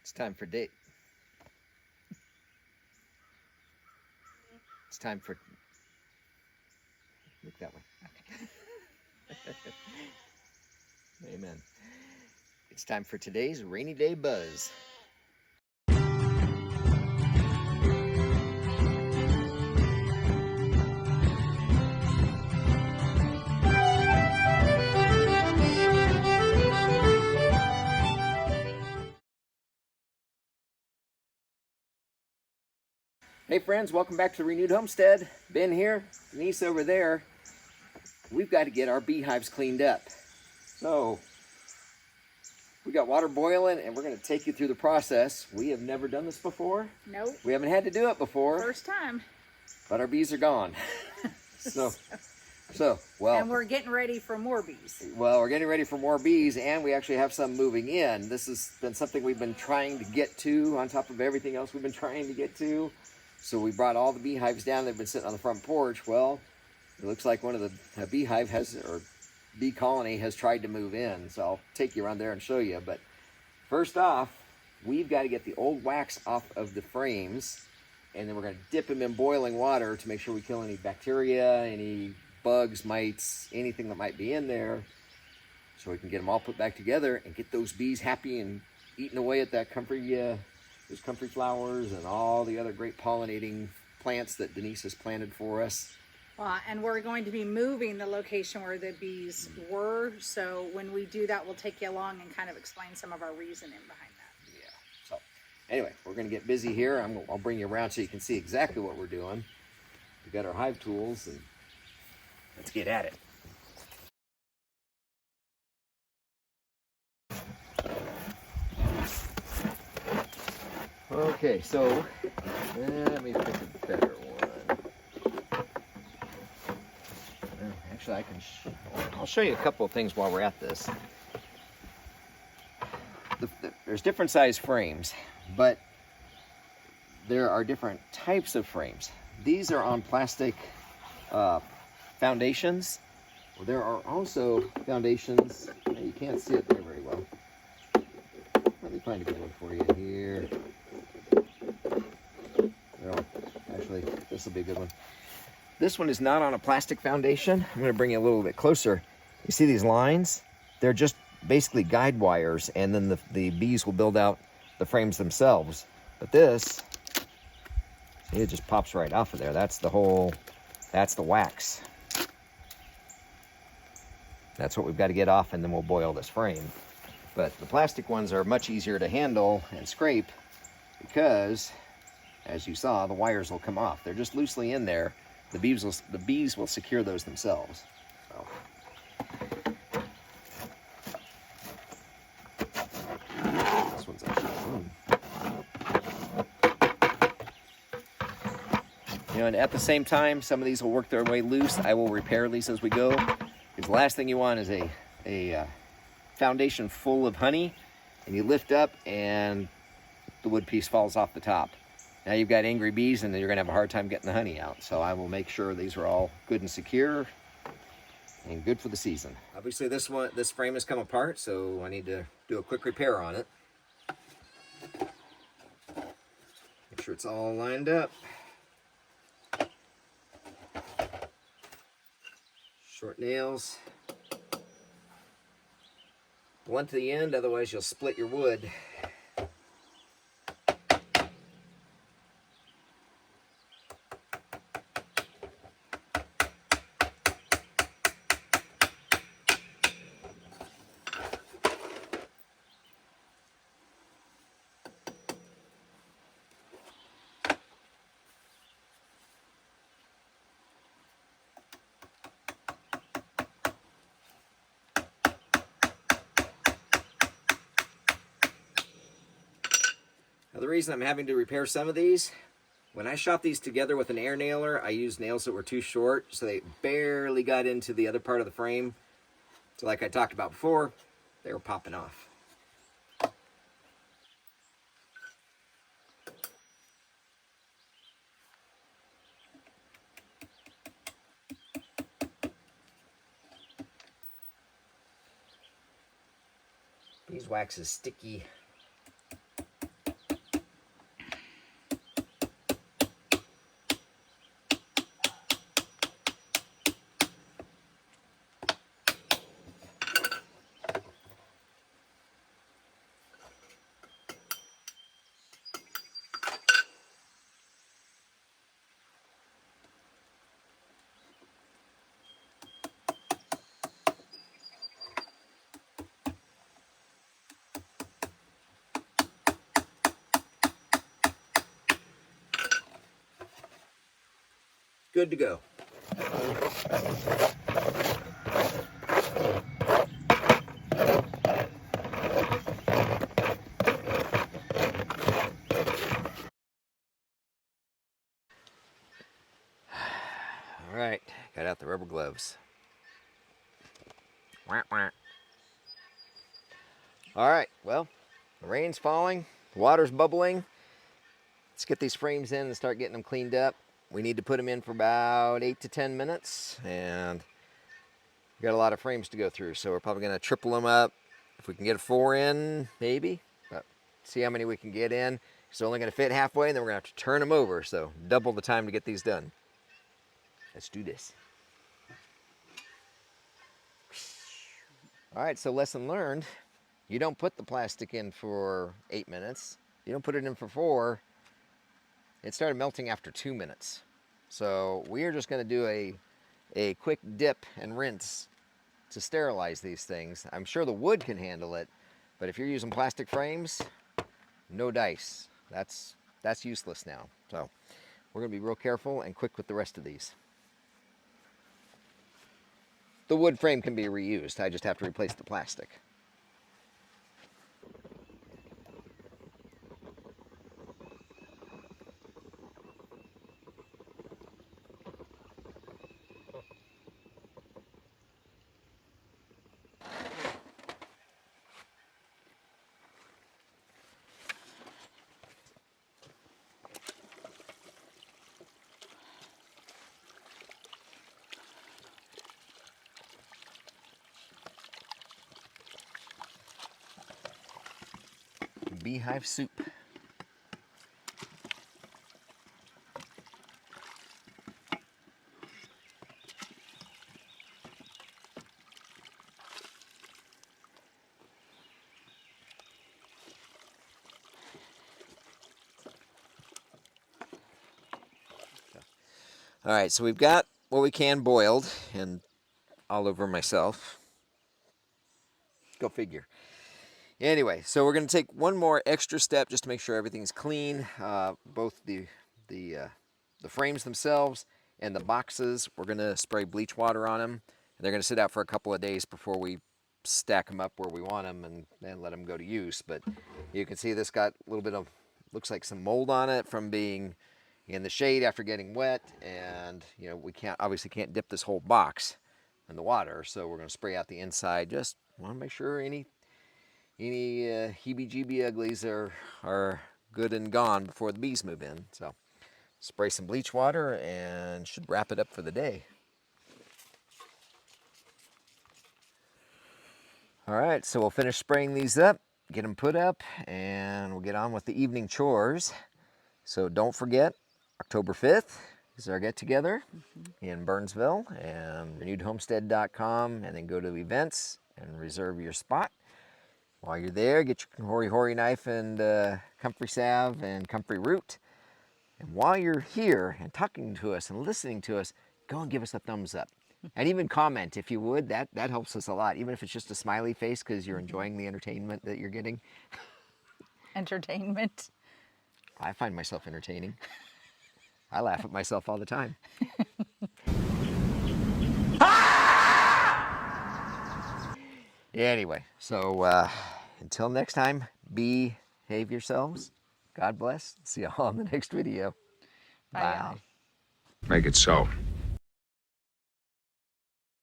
It's time for date. It's time for... Look that way. Okay. Amen. It's time for today's rainy day buzz. Hey friends, welcome back to the Renewed Homestead. Ben here, Denise over there. We've got to get our beehives cleaned up. So, we got water boiling and we're going to take you through the process. We have never done this before. Nope. We haven't had to do it before. First time. But our bees are gone. Well. And we're getting ready for more bees. Well, we're getting ready for more bees, and we actually have some moving in. This has been something we've been trying to get to on top of everything else we've been trying to get to. So we brought all the beehives down. They've been sitting on the front porch. Well, it looks like one of the beehive has, or bee colony has tried to move in. So I'll take you around there and show you. But first off, we've got to get the old wax off of the frames. And then we're going to dip them in boiling water to make sure we kill any bacteria, any bugs, mites, anything that might be in there. So we can get them all put back together and get those bees happy and eating away at that comfrey, those comfrey flowers and all the other great pollinating plants that Denise has planted for us. And we're going to be moving the location where the bees were. So when we do that, we'll take you along and kind of explain some of our reasoning behind that. Yeah. So anyway, we're going to get busy here. I'll bring you around so you can see exactly what we're doing. We've got our hive tools and let's get at it. Okay, so let me pick a better one. Well, actually, I'll show you a couple of things while we're at this. There's different size frames, but there are different types of frames. These are on plastic foundations. Well, there are also foundations. You can't see it there very well. Let me find a good one for you here. Well, actually, this will be a good one. This one is not on a plastic foundation. I'm going to bring you a little bit closer. You see these lines? They're just basically guide wires, and then the bees will build out the frames themselves. But this, see, it just pops right off of there. That's the wax. That's what we've got to get off, and then we'll boil this frame. But the plastic ones are much easier to handle and scrape because, as you saw, the wires will come off. They're just loosely in there. The bees will secure those themselves. So. This one's actually and at the same time, some of these will work their way loose. I will repair these as we go. Because the last thing you want is a foundation full of honey, and you lift up and the wood piece falls off the top. Now you've got angry bees, and then you're going to have a hard time getting the honey out. So I will make sure these are all good and secure and good for the season. Obviously this frame has come apart, so I need to do a quick repair on it. Make sure it's all lined up. Short nails. Blunt to the end, otherwise you'll split your wood. Now, the reason I'm having to repair some of these, when I shot these together with an air nailer, I used nails that were too short, so they barely got into the other part of the frame. So like I talked about before, they were popping off. Beeswax is sticky. good to go. All right, got out the rubber gloves. Wah, wah. All right, well, the rain's falling, the water's bubbling. Let's get these frames in and start getting them cleaned up. We need to put them in for about 8 to 10 minutes, and we got a lot of frames to go through, so we're probably going to triple them up. If we can get a 4 in, maybe, but see how many we can get in. It's only going to fit halfway, and then we're going to have to turn them over, so double the time to get these done. Let's do this. All right, so lesson learned. You don't put the plastic in for 8 minutes. You don't put it in for 4. It started melting after 2 minutes. So we're just going to do a quick dip and rinse to sterilize these things. I'm sure the wood can handle it, but if you're using plastic frames, no dice. That's useless now. So we're going to be real careful and quick with the rest of these. The wood frame can be reused. I just have to replace the plastic. Beehive soup. All right, so we've got what we can boiled and all over myself. Go figure. Anyway, so we're going to take one more extra step just to make sure everything's clean. Both the frames themselves and the boxes, we're going to spray bleach water on them. And they're going to sit out for a couple of days before we stack them up where we want them and let them go to use. But you can see this got a little bit of, looks like some mold on it from being in the shade after getting wet. And, you know, we obviously can't dip this whole box in the water. So we're going to spray out the inside. Just want to make sure any heebie-jeebie uglies are good and gone before the bees move in. So spray some bleach water and should wrap it up for the day. All right, so we'll finish spraying these up, get them put up, and we'll get on with the evening chores. So don't forget, October 5th is our get-together in Burnsville, and renewedhomestead.com, and then go to events and reserve your spot. While you're there, get your hori-hori knife and comfrey salve and comfrey root. And while you're here and talking to us and listening to us, go and give us a thumbs up. And even comment if you would. That helps us a lot, even if it's just a smiley face because you're enjoying the entertainment that you're getting. Entertainment. I find myself entertaining. I laugh at myself all the time. Anyway, so until next time, behave yourselves. God bless. See you all in the next video. Bye. Make it so.